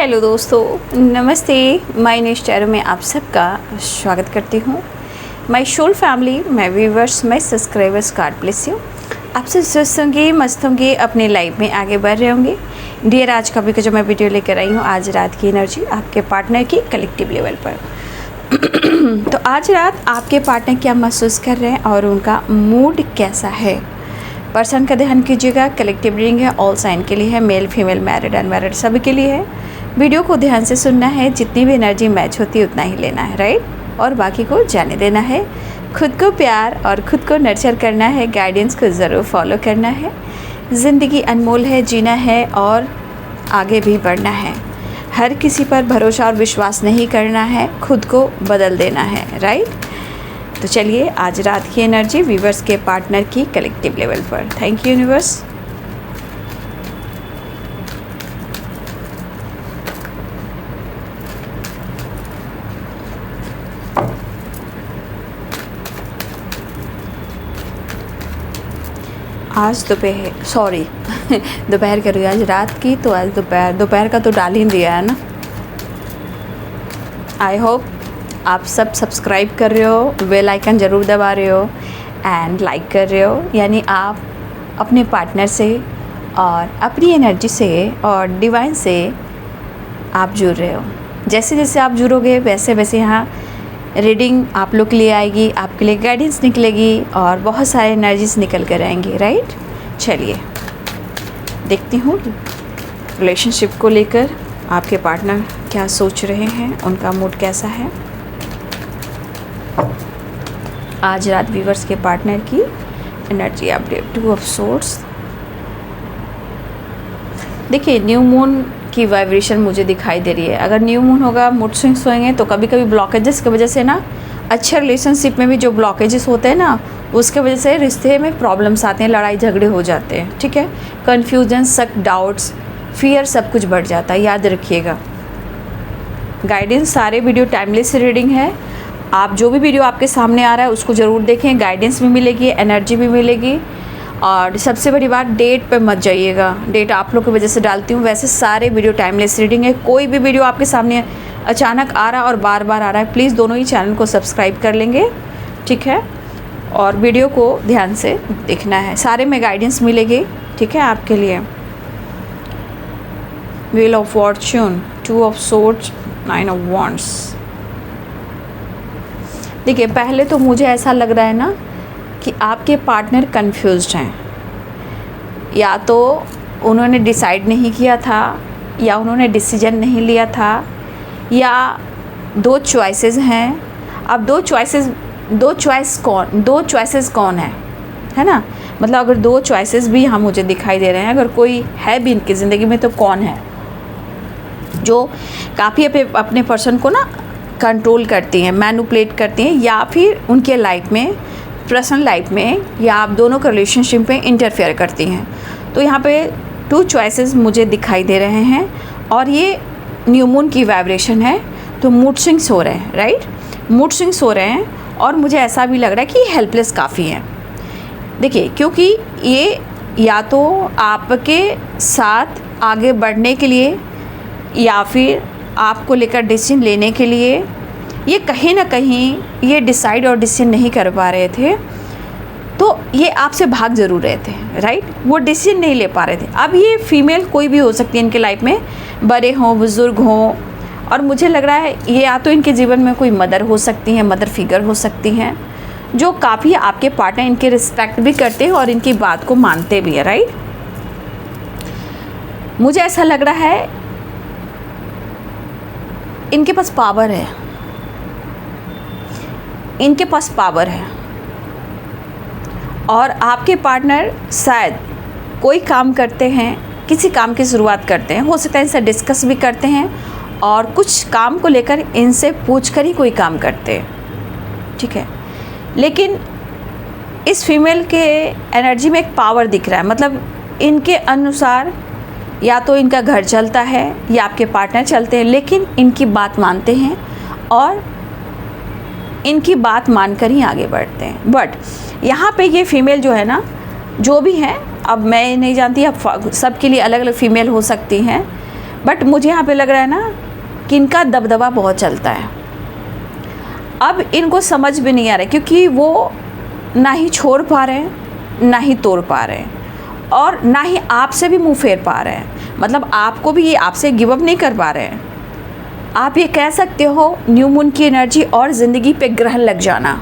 Hello दोस्तों, नमस्ते। My news channel में आप सबका स्वागत करती हूँ। My soul family, my viewers, my subscribers, God bless you. आप सब स्वस्थ होंगे, मस्त होंगे, अपने लाइफ में आगे बढ़ रहे होंगे। डियर, आज का भी जो मैं वीडियो लेकर आई हूँ, आज रात की एनर्जी आपके पार्टनर की कलेक्टिव लेवल पर। तो आज रात आपके पार्टनर क्या महसूस कर रहे हैं और उनका मूड कैसा है, पर्सन का ध्यान कीजिएगा। कलेक्टिव रीडिंग है, ऑल साइन के लिए है, मेल फीमेल मैरिड अनमैरिड सभी के लिए है। वीडियो को ध्यान से सुनना है, जितनी भी एनर्जी मैच होती है उतना ही लेना है, राइट, और बाकी को जाने देना है। खुद को प्यार और खुद को नर्चर करना है, गाइडेंस को ज़रूर फॉलो करना है। ज़िंदगी अनमोल है, जीना है और आगे भी बढ़ना है। हर किसी पर भरोसा और विश्वास नहीं करना है, खुद को बदल देना है, राइट। तो चलिए आज रात की एनर्जी व्यूवर्स के पार्टनर की कलेक्टिव लेवल पर। Thank you universe. आज दोपहर दोपहर कर रही हूँ, आज रात की, तो आज दोपहर का तो डाल ही दिया है ना। आई होप आप सब सब्सक्राइब कर रहे हो, बेल आइकन ज़रूर दबा रहे हो एंड लाइक कर रहे हो, यानी आप अपने पार्टनर से और अपनी एनर्जी से और डिवाइन से आप जुड़ रहे हो। जैसे जैसे आप जुड़ोगे वैसे वैसे यहाँ रीडिंग आप लोग के लिए आएगी, आपके लिए गाइडेंस निकलेगी और बहुत सारे एनर्जीज निकल कर आएंगी, राइट। चलिए देखती हूँ रिलेशनशिप को लेकर आपके पार्टनर क्या सोच रहे हैं, उनका मूड कैसा है। आज रात व्यूवर्स के पार्टनर की एनर्जी अपडेट, 2 ऑफ सोर्ड्स। देखिए न्यू मून की वाइब्रेशन मुझे दिखाई दे रही है। अगर न्यू मून होगा, मूड स्विंग्स होंगे, तो कभी कभी ब्लॉकेजेस की वजह से ना, अच्छे रिलेशनशिप में भी जो ब्लॉकेजेस होते हैं ना, उसके वजह से रिश्ते में प्रॉब्लम्स आते हैं, लड़ाई झगड़े हो जाते हैं, ठीक है। कन्फ्यूजन, शक, डाउट्स, फियर सब कुछ बढ़ जाता है, याद रखिएगा। गाइडेंस सारे वीडियो टाइमलेस रीडिंग है। आप जो भी वीडियो आपके सामने आ रहा है उसको ज़रूर देखें, गाइडेंस भी मिलेगी, एनर्जी भी मिलेगी। और सबसे बड़ी बात, डेट पे मत जाइएगा, डेट आप लोग की वजह से डालती हूँ। वैसे सारे वीडियो टाइमलेस रीडिंग है। कोई भी वीडियो आपके सामने अचानक आ रहा है और बार बार आ रहा है, प्लीज़ दोनों ही चैनल को सब्सक्राइब कर लेंगे, ठीक है, और वीडियो को ध्यान से देखना है। सारे में गाइडेंस मिलेगी, ठीक है, आपके लिए। Wheel of Fortune, 2 of swords, 9 of wands. देखिए पहले तो मुझे ऐसा लग रहा है ना कि आपके पार्टनर कंफ्यूज्ड हैं, या तो उन्होंने डिसाइड नहीं किया था, या उन्होंने डिसीजन नहीं लिया था, या 2 चॉइसेस हैं। अब 2 चॉइसेस कौन है ना। मतलब अगर 2 चॉइसेस भी यहाँ मुझे दिखाई दे रहे हैं, अगर कोई है भी इनकी ज़िंदगी में, तो कौन है जो काफ़ी अपने पर्सन को ना कंट्रोल करती हैं, मैनिपुलेट करती हैं, या फिर उनके लाइफ में, पर्सनल लाइफ में, या आप दोनों के रिलेशनशिप में इंटरफेयर करती हैं। तो यहाँ पे 2 चॉइसेस मुझे दिखाई दे रहे हैं, और ये न्यू मून की वाइब्रेशन है, तो मूड स्विंग्स हो रहे हैं, राइट, मूड स्विंग्स हो रहे हैं। और मुझे ऐसा भी लग रहा है कि हेल्पलेस काफ़ी हैं। देखिए क्योंकि ये या तो आपके साथ आगे बढ़ने के लिए, या फिर आपको लेकर डिसीजन लेने के लिए, ये कहीं ना कहीं ये डिसाइड और डिसीजन नहीं कर पा रहे थे, तो ये आपसे भाग ज़रूर रहे थे, राइट, वो डिसीजन नहीं ले पा रहे थे। अब ये फीमेल कोई भी हो सकती है इनके लाइफ में, बड़े हों, बुज़ुर्ग हों, और मुझे लग रहा है ये या तो इनके जीवन में कोई मदर हो सकती हैं, मदर फिगर हो सकती हैं, जो काफ़ी आपके पार्टनर इनके रिस्पेक्ट भी करते हैं और इनकी बात को मानते भी हैं, राइट। मुझे ऐसा लग रहा है इनके पास पावर है, इनके पास पावर है, और आपके पार्टनर शायद कोई काम करते हैं, किसी काम की शुरुआत करते हैं, हो सकता है इनसे डिस्कस भी करते हैं, और कुछ काम को लेकर इनसे पूछकर ही कोई काम करते हैं, ठीक है। लेकिन इस फीमेल के एनर्जी में एक पावर दिख रहा है, मतलब इनके अनुसार या तो इनका घर चलता है या आपके पार्टनर चलते हैं, लेकिन इनकी बात मानते हैं और इनकी बात मानकर ही आगे बढ़ते हैं। बट यहाँ पे ये फीमेल जो है ना, जो भी हैं, अब मैं नहीं जानती, अब सबके लिए अलग अलग फ़ीमेल हो सकती हैं, बट मुझे यहाँ पे लग रहा है ना कि इनका दबदबा बहुत चलता है। अब इनको समझ भी नहीं आ रहा है, क्योंकि वो ना ही छोड़ पा रहे हैं, ना ही तोड़ पा रहे हैं, और ना ही आपसे भी मुंह फेर पा रहे हैं। मतलब आपको भी ये आपसे गिव अप नहीं कर पा रहे हैं। आप ये कह सकते हो न्यू मून की एनर्जी और ज़िंदगी पे ग्रहण लग जाना।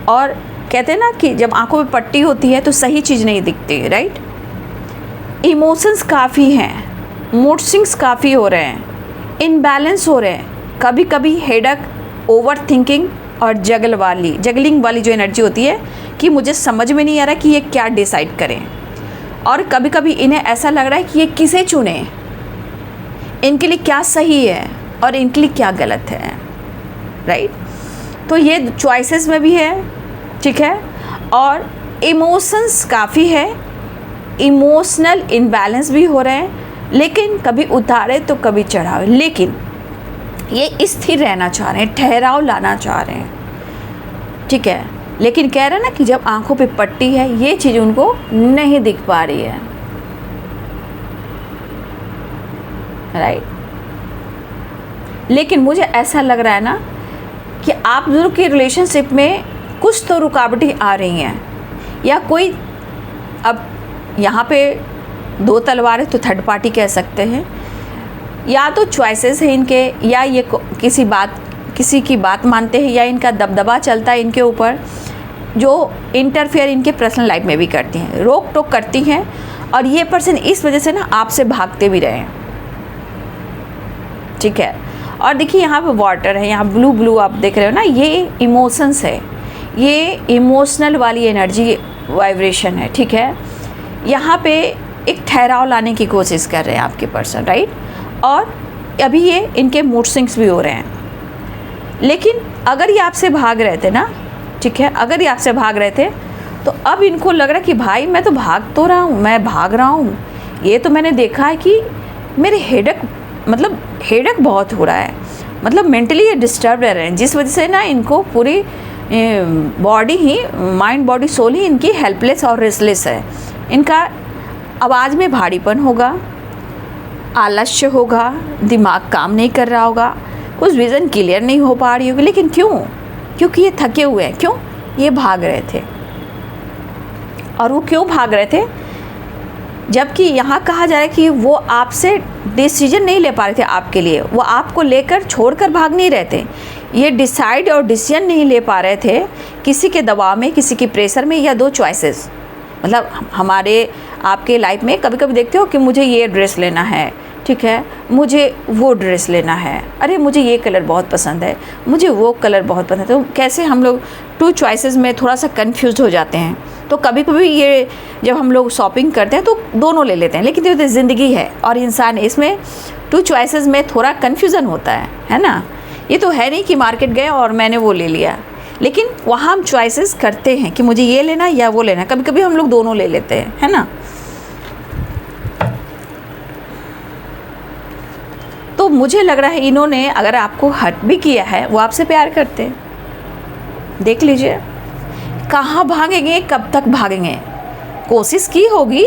और कहते हैं ना कि जब आंखों पे पट्टी होती है तो सही चीज़ नहीं दिखती, राइट। इमोशंस काफ़ी हैं, मूड स्विंग्स काफ़ी हो रहे हैं, इनबैलेंस हो रहे हैं, कभी कभी हेडक, ओवर थिंकिंग और जगलिंग वाली जो एनर्जी होती है कि मुझे समझ में नहीं आ रहा कि ये क्या डिसाइड करें। और कभी कभी इन्हें ऐसा लग रहा है कि ये किसे चुने, इनके लिए क्या सही है और इनके लिए क्या गलत है, राइट। तो ये चॉइसेस में भी है, ठीक है। और इमोशंस काफ़ी है, इमोशनल इनबैलेंस भी हो रहे हैं, लेकिन कभी उतारे तो कभी चढ़ावे। लेकिन ये स्थिर रहना चाह रहे हैं, ठहराव लाना चाह रहे हैं, ठीक है। लेकिन कह रहे हैं ना कि जब आंखों पे पट्टी है, ये चीज़ उनको नहीं दिख पा रही है, राइट। लेकिन मुझे ऐसा लग रहा है ना कि आप दोनों के रिलेशनशिप में कुछ तो रुकावटें आ रही हैं, या कोई, अब यहाँ पे दो तलवारें तो थर्ड पार्टी कह सकते हैं, या तो चॉइसेस हैं इनके, या ये किसी की बात मानते हैं, या इनका दबदबा चलता है इनके ऊपर, जो इंटरफेयर इनके पर्सनल लाइफ में भी करती हैं, रोक टोक करती हैं। और ये पर्सन इस वजह से ना आपसे भागते भी रहे हैं, ठीक है। और देखिए यहाँ पे वाटर है, यहाँ ब्लू आप देख रहे हो ना, ये इमोशंस है, ये इमोशनल वाली एनर्जी वाइब्रेशन है, ठीक है। यहाँ पे एक ठहराव लाने की कोशिश कर रहे हैं आपके पर्सन, राइट। और अभी ये इनके मूड स्विंग्स भी हो रहे हैं। लेकिन अगर ये आपसे भाग रहे थे ना, ठीक है, अगर ये आपसे भाग रहे थे, तो अब इनको लग रहा है कि भाई मैं तो भाग तो रहा हूँ, मैं भाग रहा हूँ, ये तो मैंने देखा है कि मेरे हेडक बहुत हो रहा है, मतलब मेंटली ये डिस्टर्ब रह रहे हैं, जिस वजह से ना इनको पूरी बॉडी ही, माइंड बॉडी सोल ही इनकी हेल्पलेस और रेस्टलेस है। इनका आवाज़ में भारीपन होगा, आलस्य होगा, दिमाग काम नहीं कर रहा होगा, कुछ विज़न क्लियर नहीं हो पा रही होगी। लेकिन क्यों? क्योंकि ये थके हुए हैं। क्यों? ये भाग रहे थे। और वो क्यों भाग रहे थे? जबकि यहाँ कहा जा रहा है कि वो आपसे डिसीजन नहीं ले पा रहे थे आपके लिए, वो आपको लेकर छोड़कर भाग नहीं रहे थे, ये डिसाइड और डिसीजन नहीं ले पा रहे थे, किसी के दबाव में, किसी के प्रेशर में, या दो चॉइसेस। मतलब हमारे आपके लाइफ में कभी कभी देखते हो कि मुझे ये ड्रेस लेना है, ठीक है, मुझे वो ड्रेस लेना है, अरे मुझे ये कलर बहुत पसंद है, मुझे वो कलर बहुत पसंद है। तो कैसे हम लोग टू चॉइसेस में थोड़ा सा कंफ्यूज हो जाते हैं। तो कभी कभी ये जब हम लोग शॉपिंग करते हैं तो दोनों ले लेते हैं, लेकिन ये ज़िंदगी है और इंसान, इसमें टू चॉइसेस में थोड़ा कन्फ्यूज़न होता है ना। ये तो है नहीं कि मार्केट गए और मैंने वो ले लिया, लेकिन वहाँ हम चॉइसेस करते हैं कि मुझे ये लेना या वो लेना। कभी कभी हम लोग दोनों ले लेते हैं, है ना। तो मुझे लग रहा है इन्होंने अगर आपको हर्ट भी किया है, वो आपसे प्यार करते हैं। देख लीजिए कहाँ भागेंगे, कब तक भागेंगे, कोशिश की होगी।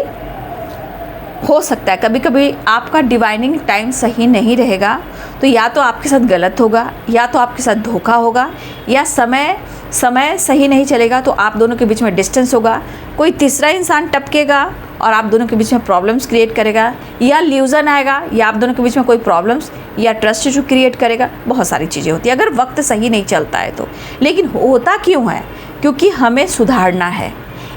हो सकता है कभी कभी आपका डिवाइनिंग टाइम सही नहीं रहेगा, तो या तो आपके साथ गलत होगा, या तो आपके साथ धोखा होगा, या समय सही नहीं चलेगा, तो आप दोनों के बीच में डिस्टेंस होगा, कोई तीसरा इंसान टपकेगा और आप दोनों के बीच में प्रॉब्लम्स क्रिएट करेगा, या ल्यूजन आएगा, या आप दोनों के बीच में कोई प्रॉब्लम्स या ट्रस्ट इशू क्रिएट करेगा। बहुत सारी चीज़ें होती हैं अगर वक्त सही नहीं चलता है तो। लेकिन होता क्यों है? क्योंकि हमें सुधारना है,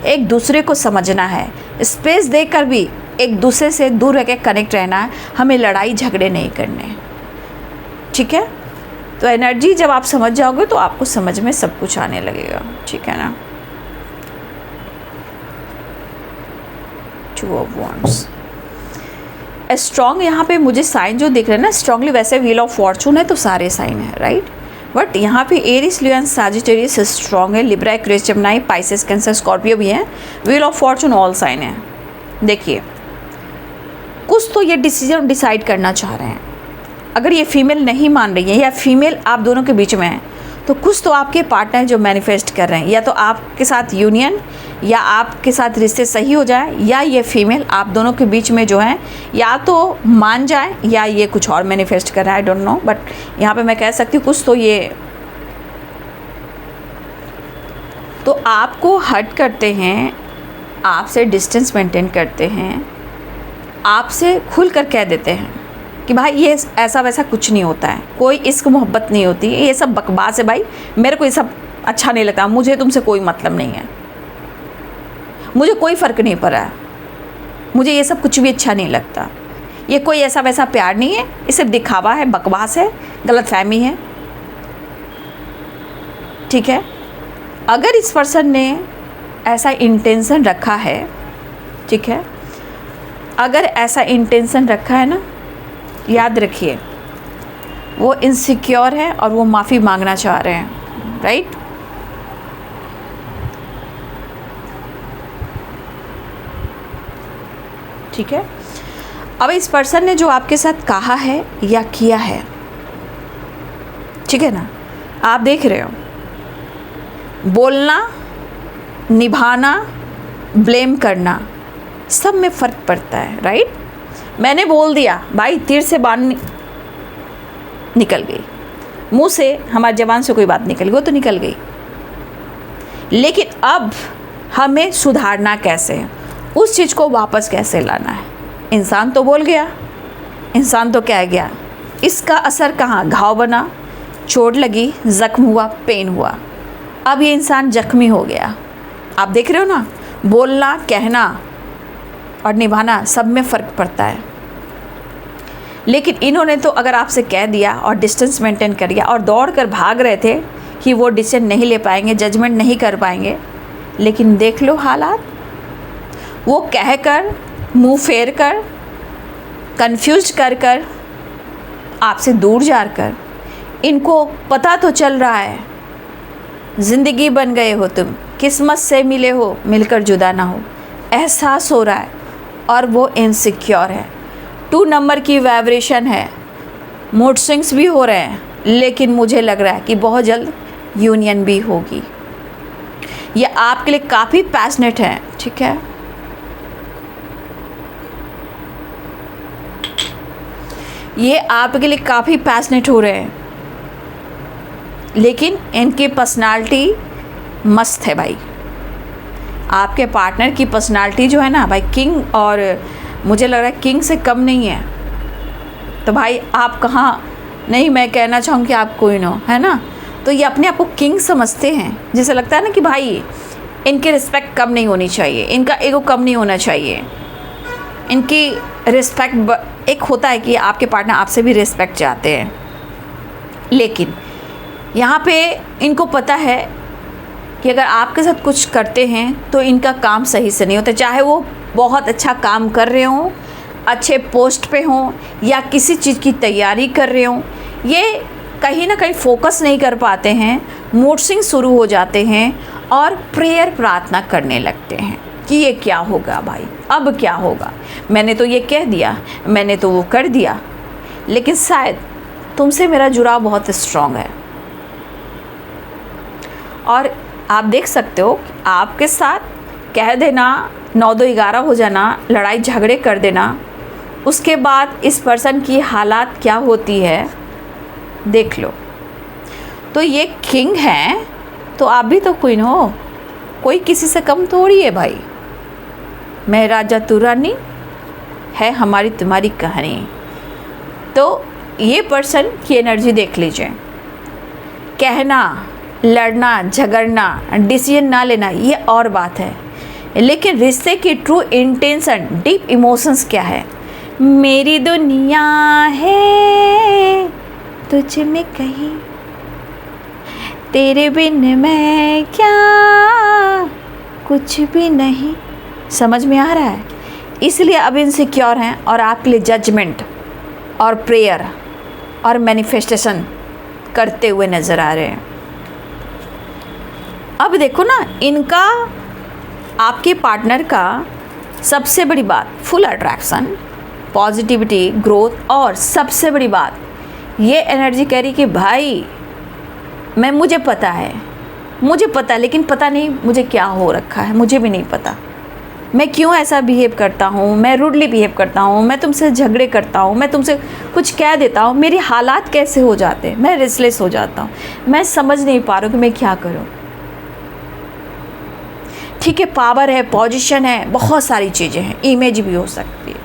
एक दूसरे को समझना है, स्पेस देकर भी एक दूसरे से दूर रह के कनेक्ट रहना है, हमें लड़ाई झगड़े नहीं करने, ठीक है। तो एनर्जी जब आप समझ जाओगे तो आपको समझ में सब कुछ आने लगेगा, ठीक है ना। टू ऑफ वॉन्ड्स स्ट्रॉन्ग, यहाँ पे मुझे साइन जो दिख रहे हैं ना स्ट्रांगली, वैसे व्हील ऑफ फॉर्चून है तो सारे साइन है, राइट। बट यहाँ पे Aries, Leo and Sagittarius strong है, Libra, Aquarius, Gemini, Pisces, Cancer, Scorpio भी है, wheel of fortune all sign है। देखिए कुछ तो ये डिसीजन डिसाइड करना चाह रहे हैं। अगर ये फीमेल नहीं मान रही है या फीमेल आप दोनों के बीच में है, तो कुछ तो आपके पार्टनर जो मैनिफेस्ट कर रहे हैं, या तो आपके साथ यूनियन, या आपके साथ रिश्ते सही हो जाए, या ये फीमेल आप दोनों के बीच में जो है या तो मान जाए, या ये कुछ और मैनिफेस्ट कर रहा है, आई डोंट नो, बट यहाँ पे मैं कह सकती हूँ कुछ तो ये तो आपको हर्ट करते हैं, आपसे डिस्टेंस मेंटेन करते हैं, आपसे खुल कर कह देते हैं कि भाई ये ऐसा वैसा कुछ नहीं होता है, कोई इश्क मोहब्बत नहीं होती, ये सब बकवास है भाई, मेरे को ये सब अच्छा नहीं लगता, मुझे तुमसे कोई मतलब नहीं है, मुझे कोई फ़र्क नहीं पड़ा है, मुझे ये सब कुछ भी अच्छा नहीं लगता, ये कोई ऐसा वैसा प्यार नहीं है, ये सिर्फ दिखावा है, बकवास है, गलतफहमी है। ठीक है, अगर इस पर्सन ने ऐसा इंटेंशन रखा है, ठीक है, अगर ऐसा इंटेंशन रखा है ना, याद रखिए वो इनसिक्योर है और वो माफ़ी मांगना चाह रहे हैं, राइट। ठीक है, अब इस पर्सन ने जो आपके साथ कहा है या किया है, ठीक है ना, आप देख रहे हो, बोलना, निभाना, ब्लेम करना, सब में फ़र्क पड़ता है, राइट। मैंने बोल दिया भाई, तीर से बाण निकल गई, मुंह से हमारी ज़बान से कोई बात निकल गई, वो तो निकल गई, लेकिन अब हमें सुधारना कैसे है, उस चीज़ को वापस कैसे लाना है। इंसान तो बोल गया, इंसान तो कह गया, इसका असर कहाँ, घाव बना, चोट लगी, ज़ख्म हुआ, पेन हुआ, अब ये इंसान जख्मी हो गया। आप देख रहे हो ना, बोलना, कहना और निभाना सब में फ़र्क पड़ता है। लेकिन इन्होंने तो अगर आपसे कह दिया और डिस्टेंस मेंटेन कर दिया और दौड़ कर भाग रहे थे कि वो डिसीजन नहीं ले पाएंगे, जजमेंट नहीं कर पाएंगे, लेकिन देख लो हालात, वो कह कर, मुँह फेर कर, कन्फ्यूज कर कर, आपसे दूर जा कर, इनको पता तो चल रहा है ज़िंदगी बन गए हो तुम, किस्मत से मिले हो, मिलकर जुदा ना हो, एहसास हो रहा है, और वो इनसिक्योर है, 2 नंबर की वाइब्रेशन है, मूड स्विंग्स भी हो रहे हैं, लेकिन मुझे लग रहा है कि बहुत जल्द यूनियन भी होगी। ये आपके लिए काफ़ी पैशनेट है, ठीक है, ये आपके लिए काफ़ी पैशनेट हो रहे हैं, लेकिन इनकी पर्सनालिटी मस्त है भाई। आपके पार्टनर की पर्सनालिटी जो है ना भाई, किंग, और मुझे लग रहा है किंग से कम नहीं है। तो भाई आप कहाँ, नहीं मैं कहना चाहूँगी आप क्वीन हो, है ना, तो ये अपने आप को किंग समझते हैं, जिसे लगता है ना कि भाई इनकी रिस्पेक्ट कम नहीं होनी चाहिए, इनका ईगो कम नहीं होना चाहिए, इनकी रिस्पेक्ट, एक होता है कि आपके पार्टनर आपसे भी रिस्पेक्ट चाहते हैं, लेकिन यहाँ पे इनको पता है कि अगर आपके साथ कुछ करते हैं तो इनका काम सही से नहीं होता, चाहे वो बहुत अच्छा काम कर रहे हों, अच्छे पोस्ट पे हों, या किसी चीज़ की तैयारी कर रहे हों, ये कहीं ना कहीं फोकस नहीं कर पाते हैं, मूड स्विंग शुरू हो जाते हैं और प्रेयर, प्रार्थना करने लगते हैं कि ये क्या होगा भाई, अब क्या होगा, मैंने तो ये कह दिया, मैंने तो वो कर दिया, लेकिन शायद तुमसे मेरा जुड़ाव बहुत स्ट्रॉन्ग है। और आप देख सकते हो आपके साथ कह देना, 9-2-11 हो जाना, लड़ाई झगड़े कर देना, उसके बाद इस पर्सन की हालात क्या होती है देख लो। तो ये किंग हैं तो आप भी तो क्वीन हो, कोई किसी से कम थोड़ी है भाई। मैं राजा तू रानी, है हमारी तुम्हारी कहानी। तो ये पर्सन की एनर्जी देख लीजिए, कहना, लड़ना, झगड़ना, डिसीजन ना लेना ये और बात है, लेकिन रिश्ते की ट्रू इंटेंशन, डीप इमोशंस क्या है, मेरी दुनिया है तुझ में कहीं, तेरे बिन मैं क्या कुछ भी नहीं। समझ में आ रहा है? इसलिए अब इनसिक्योर हैं और आपके लिए जजमेंट और प्रेयर और मैनिफेस्टेशन करते हुए नज़र आ रहे हैं। अब देखो ना, इनका आपके पार्टनर का सबसे बड़ी बात फुल अट्रैक्शन, पॉजिटिविटी, ग्रोथ, और सबसे बड़ी बात ये एनर्जी कह रही कि भाई मुझे पता है, लेकिन पता नहीं मुझे क्या हो रखा है, मुझे भी नहीं पता मैं क्यों ऐसा बिहेव करता हूँ, मैं रूडली बिहेव करता हूँ, मैं तुमसे झगड़े करता हूँ, मैं तुमसे कुछ कह देता हूँ, मेरी हालात कैसे हो जाते हैं, मैं रेस्टलेस हो जाता हूँ, मैं समझ नहीं पा रहा हूँ कि मैं क्या करूँ। ठीक है, पावर है, पोजीशन है, बहुत सारी चीज़ें हैं, इमेज भी हो सकती है,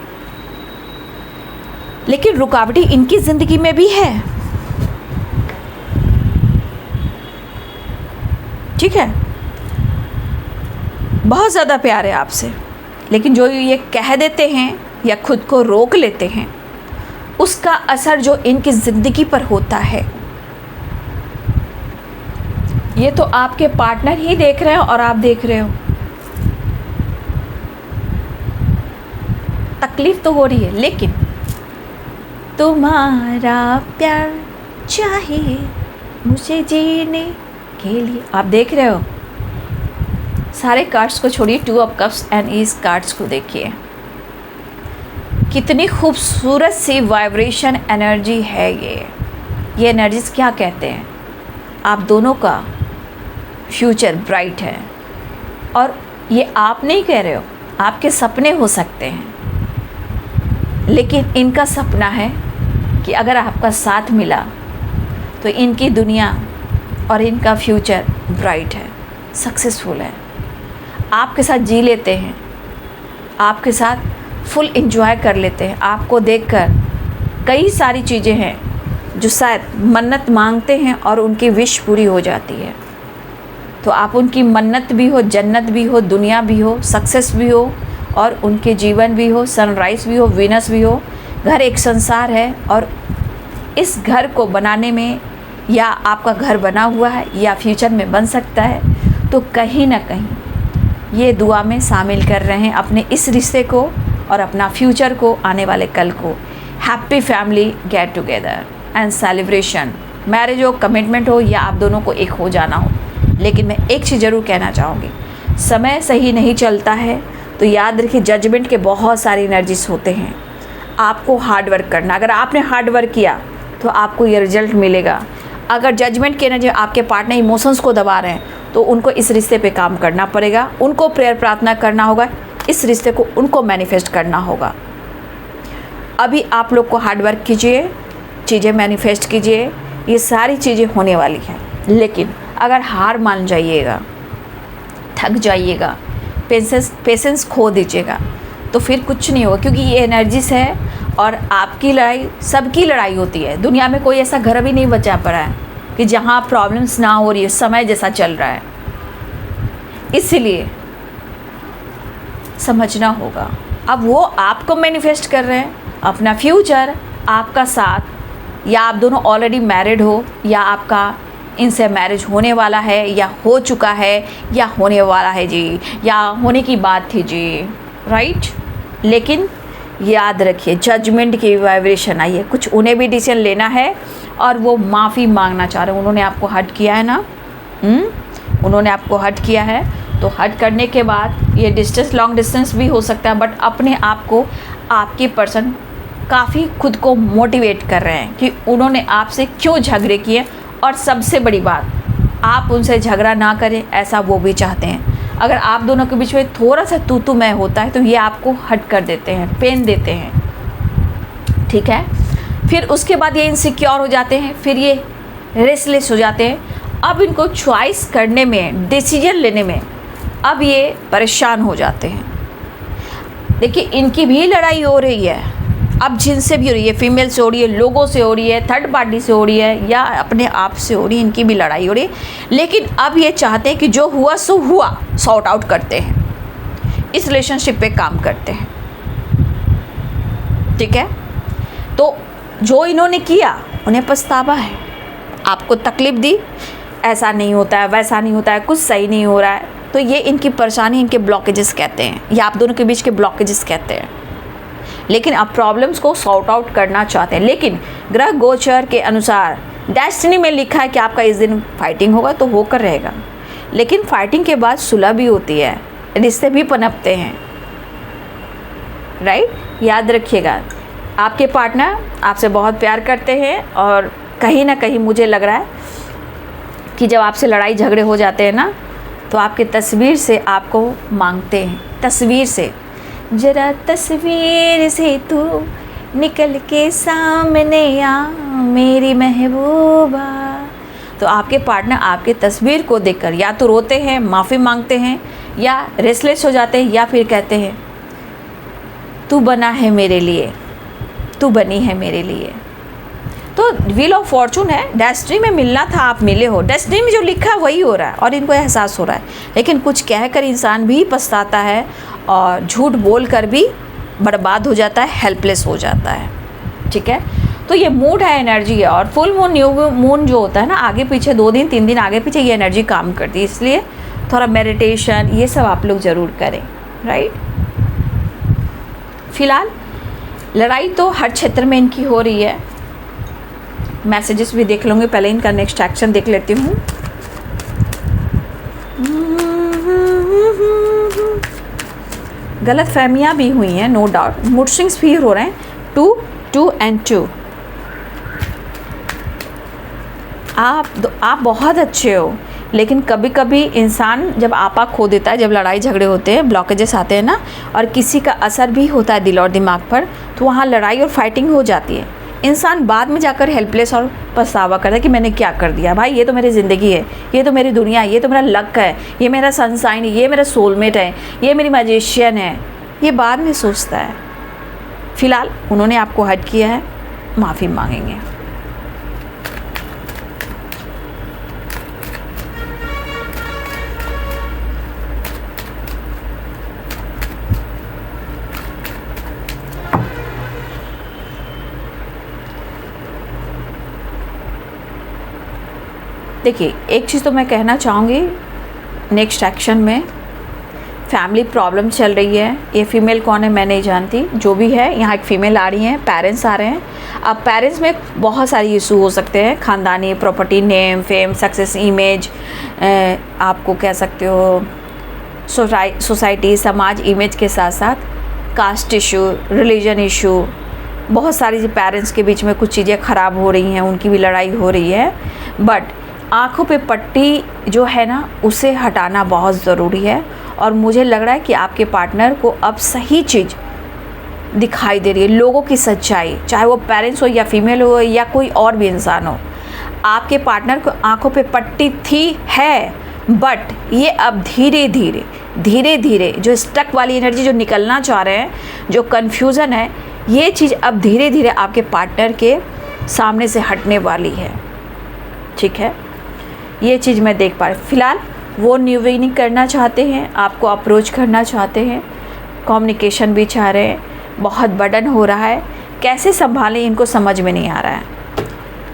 लेकिन रुकावटें इनकी ज़िंदगी में भी है। ठीक है, बहुत ज़्यादा प्यार है आपसे, लेकिन जो ये कह देते हैं या खुद को रोक लेते हैं, उसका असर जो इनकी ज़िंदगी पर होता है, ये तो आपके पार्टनर ही देख रहे हैं और आप देख रहे हो। तकलीफ तो हो रही है, लेकिन तुम्हारा प्यार चाहिए मुझे जीने के लिए, आप देख रहे हो। सारे कार्ड्स को छोड़िए, 2 ऑफ कप्स एंड इस कार्ड्स को देखिए, कितनी खूबसूरत सी वाइब्रेशन एनर्जी है ये एनर्जीज क्या कहते हैं, आप दोनों का फ्यूचर ब्राइट है। और ये आप नहीं कह रहे हो, आपके सपने हो सकते हैं, लेकिन इनका सपना है कि अगर आपका साथ मिला तो इनकी दुनिया और इनका फ्यूचर ब्राइट है, सक्सेसफुल है, आपके साथ जी लेते हैं, आपके साथ फुल एंजॉय कर लेते हैं। आपको देखकर कई सारी चीज़ें हैं जो शायद मन्नत मांगते हैं और उनकी विश पूरी हो जाती है। तो आप उनकी मन्नत भी हो, जन्नत भी हो, दुनिया भी हो, सक्सेस भी हो, और उनके जीवन भी हो, सनराइज़ भी हो, वीनस भी हो। घर एक संसार है, और इस घर को बनाने में, या आपका घर बना हुआ है या फ्यूचर में बन सकता है, तो कहीं ना कहीं ये दुआ में शामिल कर रहे हैं अपने इस रिश्ते को और अपना फ्यूचर को, आने वाले कल को। Happy family get together and celebration, marriage हो, कमिटमेंट हो, या आप दोनों को एक हो जाना हो। लेकिन मैं एक चीज़ ज़रूर कहना चाहूँगी, समय सही नहीं चलता है तो याद रखिए, जजमेंट के बहुत सारे एनर्जीज होते हैं। आपको हार्ड वर्क करना, अगर आपने हार्ड वर्क किया तो आपको ये रिजल्ट मिलेगा। अगर जजमेंट के एनर्जी, आपके पार्टनर इमोशंस को दबा रहे हैं, तो उनको इस रिश्ते पे काम करना पड़ेगा, उनको प्रेयर प्रार्थना करना होगा, इस रिश्ते को उनको मैनिफेस्ट करना होगा। अभी आप लोग को हार्ड वर्क कीजिए, चीज़ें मैनिफेस्ट कीजिए, ये सारी चीज़ें होने वाली हैं। लेकिन अगर हार मान जाइएगा, थक जाइएगा, पेशेंस खो दीजिएगा, तो फिर कुछ नहीं होगा, क्योंकि ये एनर्जीज है और आपकी लड़ाई, सबकी लड़ाई होती है। दुनिया में कोई ऐसा घर भी नहीं बचा पड़ा है कि जहाँ प्रॉब्लम्स ना हो रही है, समय जैसा चल रहा है। इसलिए समझना होगा। अब वो आपको मैनिफेस्ट कर रहे हैं, अपना फ्यूचर, आपका साथ, या आप दोनों ऑलरेडी मैरिड हो, या आपका इनसे मैरिज होने वाला है, या हो चुका है, या होने वाला है जी, या होने की बात थी जी, राइट। लेकिन याद रखिए, जजमेंट की वाइब्रेशन आई है, कुछ उन्हें भी डिसीजन लेना है और वो माफ़ी मांगना चाह रहे हैं। उन्होंने आपको हर्ट किया है ना, उन्होंने आपको हर्ट किया है, तो हर्ट करने के बाद ये डिस्टेंस, लॉन्ग डिस्टेंस भी हो सकता है, बट अपने आप को, आपके पर्सन काफ़ी खुद को मोटिवेट कर रहे हैं कि उन्होंने आपसे क्यों झगड़े किए। और सबसे बड़ी बात, आप उनसे झगड़ा ना करें, ऐसा वो भी चाहते हैं। अगर आप दोनों के बीच में थोड़ा सा तू मैं होता है, तो ये आपको हर्ट कर देते हैं, पेन देते हैं, ठीक है। फिर उसके बाद ये इनसिक्योर हो जाते हैं, फिर ये रेस्टलेस हो जाते हैं। अब इनको चॉइस करने में, डिसीजन लेने में अब ये परेशान हो जाते हैं। देखिए, इनकी भी लड़ाई हो रही है, अब जिनसे भी हो रही है, फीमेल से हो रही है, लोगों से हो रही है, थर्ड पार्टी से हो रही है, या अपने आप से हो रही है, इनकी भी लड़ाई हो रही है। लेकिन अब ये चाहते हैं कि जो हुआ सो हुआ, सॉर्ट आउट करते हैं, इस रिलेशनशिप पे काम करते हैं, ठीक है। तो जो इन्होंने किया, उन्हें पछतावा है, आपको तकलीफ दी, ऐसा नहीं होता है, वैसा नहीं होता है, कुछ सही नहीं हो रहा है, तो ये इनकी परेशानी, इनके ब्लॉकेजेस कहते हैं, या आप दोनों के बीच के ब्लॉकेजेस कहते हैं। लेकिन आप प्रॉब्लम्स को सॉर्ट आउट करना चाहते हैं। लेकिन ग्रह गोचर के अनुसार डेस्टिनी में लिखा है कि आपका इस दिन फाइटिंग होगा, तो होकर रहेगा। लेकिन फाइटिंग के बाद सुलह भी होती है, रिश्ते भी पनपते हैं, राइट। याद रखिएगा, आपके पार्टनर आपसे बहुत प्यार करते हैं, और कहीं ना कहीं मुझे लग रहा है कि जब आपसे लड़ाई झगड़े हो जाते हैं ना, तो आपके तस्वीर से आपको मांगते हैं, तस्वीर से, ज़रा तस्वीर से तू निकल के सामने आ मेरी महबूबा। तो आपके पार्टनर आपके तस्वीर को देखकर या तो रोते हैं, माफ़ी मांगते हैं, या रेस्टलेस हो जाते हैं, या फिर कहते हैं तू बना है मेरे लिए, तू बनी है मेरे लिए। तो व्हील ऑफ फॉर्चून है, डेस्टिनी में मिलना था, आप मिले हो, डेस्टिनी में जो लिखा वही हो रहा है और इनको एहसास हो रहा है। लेकिन कुछ कहकर इंसान भी पछताता है और झूठ बोलकर भी बर्बाद हो जाता है, हेल्पलेस हो जाता है। ठीक है, तो ये मूड है, एनर्जी है। और फुल मून, न्यू मून जो होता है ना, आगे पीछे 2 दिन 3 दिन आगे पीछे ये एनर्जी काम करती है। इसलिए थोड़ा मेडिटेशन ये सब आप लोग ज़रूर करें, राइट। फिलहाल लड़ाई तो हर क्षेत्र में इनकी हो रही है। मैसेजेस भी देख लूँगी, पहले इनका नेक्स्ट एक्शन देख लेती हूँ। गलत फहमियाँ भी हुई हैं, नो डाउट। मूड स्विंग्स भी हो रहे हैं, 2 2 and 2। आप बहुत अच्छे हो, लेकिन कभी कभी इंसान जब आपा खो देता है, जब लड़ाई झगड़े होते हैं, ब्लॉकेजेस आते हैं ना, और किसी का असर भी होता है दिल और दिमाग पर, तो वहाँ लड़ाई और फाइटिंग हो जाती है। इंसान बाद में जाकर हेल्पलेस और पछतावा करता है कि मैंने क्या कर दिया। भाई ये तो मेरी ज़िंदगी है, ये तो मेरी दुनिया है, ये तो मेरा लक है, ये मेरा सनशाइन है, ये मेरा सोलमेट है, ये मेरी मैजिशियन है, ये बाद में सोचता है। फ़िलहाल उन्होंने आपको हर्ट किया है, माफ़ी मांगेंगे। देखिए, एक चीज़ तो मैं कहना चाहूँगी, नेक्स्ट एक्शन में फैमिली प्रॉब्लम चल रही है। ये फीमेल कौन है मैं नहीं जानती, जो भी है यहाँ एक फ़ीमेल आ रही हैं, पेरेंट्स आ रहे हैं। अब पेरेंट्स में बहुत सारे इशू हो सकते हैं, ख़ानदानी, property, name, fame, success, image, आपको कह सकते हो सोसाइटी, समाज इमेज के साथ साथ कास्ट इशू, रिलीजन इशू, बहुत सारी पेरेंट्स के बीच में कुछ चीज़ें ख़राब हो रही हैं, उनकी भी लड़ाई हो रही है। बट आँखों पे पट्टी जो है ना, उसे हटाना बहुत ज़रूरी है। और मुझे लग रहा है कि आपके पार्टनर को अब सही चीज़ दिखाई दे रही है, लोगों की सच्चाई, चाहे वो पेरेंट्स हो या फीमेल हो या कोई और भी इंसान हो। आपके पार्टनर को आँखों पे पट्टी थी है, बट ये अब धीरे धीरे जो स्टक वाली एनर्जी जो निकलना चाह रहे हैं, जो कन्फ्यूज़न है, ये चीज़ अब धीरे धीरे आपके पार्टनर के सामने से हटने वाली है। ठीक है, ये चीज़ मैं देख पा रही। फ़िलहाल वो न्यू बिगिनिंग करना चाहते हैं, आपको अप्रोच करना चाहते हैं, कम्युनिकेशन भी चाह रहे हैं। बहुत बर्डन हो रहा है, कैसे संभालें इनको समझ में नहीं आ रहा है,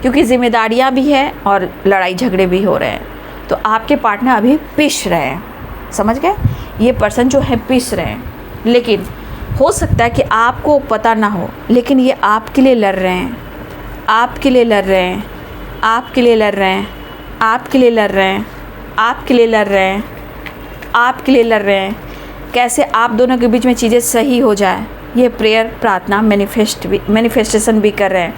क्योंकि ज़िम्मेदारियां भी हैं और लड़ाई झगड़े भी हो रहे हैं। तो आपके पार्टनर अभी पिस रहे हैं, समझ गए, ये पर्सन जो है पिस रहे हैं। लेकिन हो सकता है कि आपको पता ना हो, लेकिन ये आपके लिए लड़ रहे हैं, आपके लिए लड़ रहे हैं, आपके लिए लड़ रहे हैं, आपके लिए लड़ रहे हैं, आपके लिए लड़ रहे हैं, आपके लिए लड़ रहे हैं। कैसे आप दोनों के बीच में चीज़ें सही हो जाए, ये प्रेयर, प्रार्थना, मैनिफेस्टेशन भी कर रहे हैं।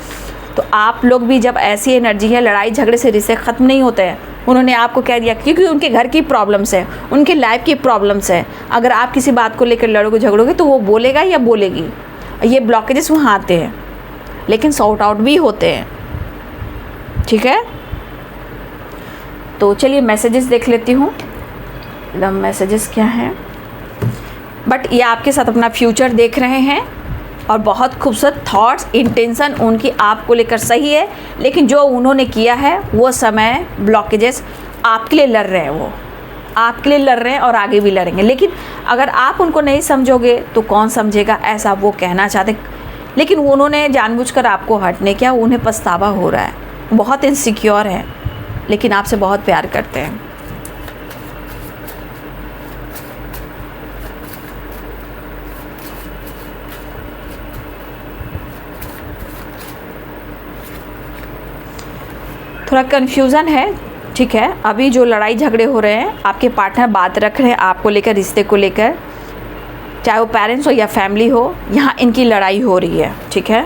तो आप लोग भी, जब ऐसी एनर्जी है, लड़ाई झगड़े से रिश्ते ख़त्म नहीं होते हैं। उन्होंने आपको कह दिया, क्योंकि उनके घर की प्रॉब्लम्स है, उनके लाइफ की प्रॉब्लम्स है। अगर आप किसी बात को लेकर लड़ोगे झगड़ोगे तो वो बोलेगा या बोलेगी। ये ब्लॉकेजेस वहाँ आते हैं, लेकिन सॉर्ट आउट भी होते हैं। ठीक है, तो चलिए मैसेजेस देख लेती हूँ, मैसेजेस क्या हैं। बट ये आपके साथ अपना फ्यूचर देख रहे हैं और बहुत खूबसूरत थॉट्स, इंटेंशन उनकी आपको लेकर सही है, लेकिन जो उन्होंने किया है वो समय, ब्लॉकेजेस आपके लिए लड़ रहे हैं, वो आपके लिए लड़ रहे हैं और आगे भी लड़ेंगे। लेकिन अगर आप उनको नहीं समझोगे तो कौन समझेगा, ऐसा वो कहना चाहते। लेकिन उन्होंने जानबूझकर आपको हर्ट नहीं किया, उन्हें पछतावा हो रहा है, बहुत इनसिक्योर है, लेकिन आपसे बहुत प्यार करते हैं। थोड़ा कन्फ्यूज़न है। ठीक है, अभी जो लड़ाई झगड़े हो रहे हैं, आपके पार्टनर बात रख रहे हैं आपको लेकर, रिश्ते को लेकर, चाहे वो पेरेंट्स हो या फैमिली हो, यहाँ इनकी लड़ाई हो रही है। ठीक है,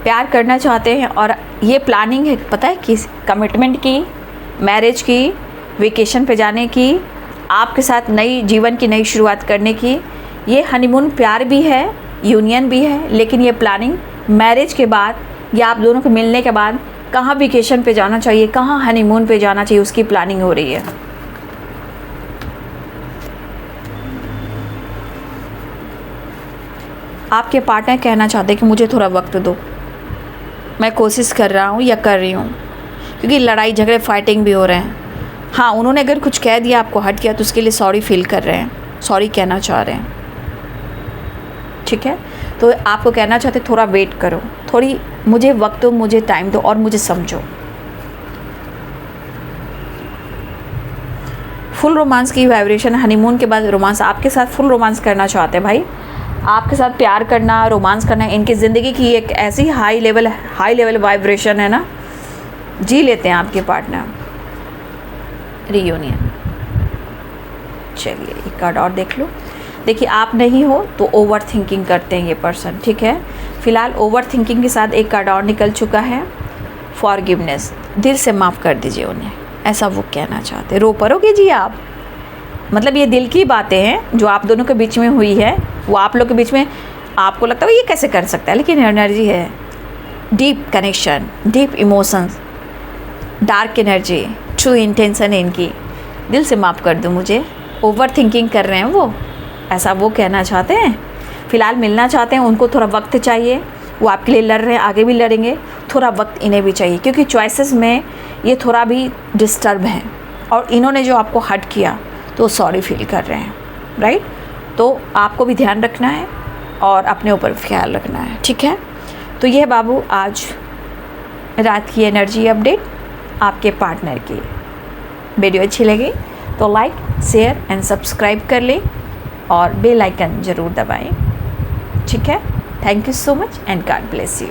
प्यार करना चाहते हैं और ये प्लानिंग है, पता है, किस कमिटमेंट की, मैरिज की, वेकेशन पे जाने की, आपके साथ नई जीवन की नई शुरुआत करने की। ये हनीमून प्यार भी है, यूनियन भी है, लेकिन ये प्लानिंग मैरिज के बाद या आप दोनों को मिलने के बाद कहाँ वेकेशन पे जाना चाहिए, कहाँ हनीमून पे जाना चाहिए, उसकी प्लानिंग हो रही है। आपके पार्टनर कहना चाहते हैं कि मुझे थोड़ा वक्त दो, मैं कोशिश कर रहा हूँ या कर रही हूँ, क्योंकि लड़ाई झगड़े फाइटिंग भी हो रहे हैं। हाँ, उन्होंने अगर कुछ कह दिया, आपको हट किया, तो उसके लिए सॉरी फील कर रहे हैं, सॉरी कहना चाह रहे हैं। ठीक है, तो आपको कहना चाहते थोड़ा वेट करो, थोड़ी मुझे वक्त दो, मुझे टाइम दो और मुझे समझो। फुल रोमांस की वाइब्रेशन, हनीमून के बाद रोमांस, आपके साथ फुल रोमांस करना चाहते हैं भाई, आपके साथ प्यार करना, रोमांस करना, इनकी ज़िंदगी की एक ऐसी हाई लेवल वाइब्रेशन है ना, जी लेते हैं आपके पार्टनर। रीयूनियन। चलिए एक कार्ड और देख लो। देखिए, आप नहीं हो तो ओवर थिंकिंग करते हैं ये पर्सन। ठीक है, फिलहाल ओवर थिंकिंग के साथ एक कार्ड और निकल चुका है, फॉरगिवनेस, दिल से माफ़ कर दीजिए उन्हें, ऐसा वो कहना चाहते। रो पड़ोगे जी आप, मतलब ये दिल की बातें हैं जो आप दोनों के बीच में हुई है, वो आप लोग के बीच में आपको लगता है ये कैसे कर सकता है, लेकिन एनर्जी है, deep connection, deep emotions, dark energy, true intention है इनकी। दिल से माफ़ कर दो मुझे, ओवर थिंकिंग कर रहे हैं वो, ऐसा वो कहना चाहते हैं। फ़िलहाल मिलना चाहते हैं, उनको थोड़ा वक्त चाहिए, वो आपके लिए लड़ रहे हैं, आगे भी लड़ेंगे, थोड़ा वक्त इन्हें भी चाहिए, क्योंकि चॉइसेस में ये थोड़ा भी डिस्टर्ब हैं और इन्होंने जो आपको हर्ट किया तो सॉरी फील कर रहे हैं, राइट। तो आपको भी ध्यान रखना है और अपने ऊपर ख्याल रखना है। ठीक है, तो यह बाबू आज रात की एनर्जी अपडेट आपके पार्टनर की। वीडियो अच्छी लगी तो लाइक, शेयर एंड सब्सक्राइब कर लें और बेल आइकन ज़रूर दबाएं। ठीक है, thank you so much and God bless you.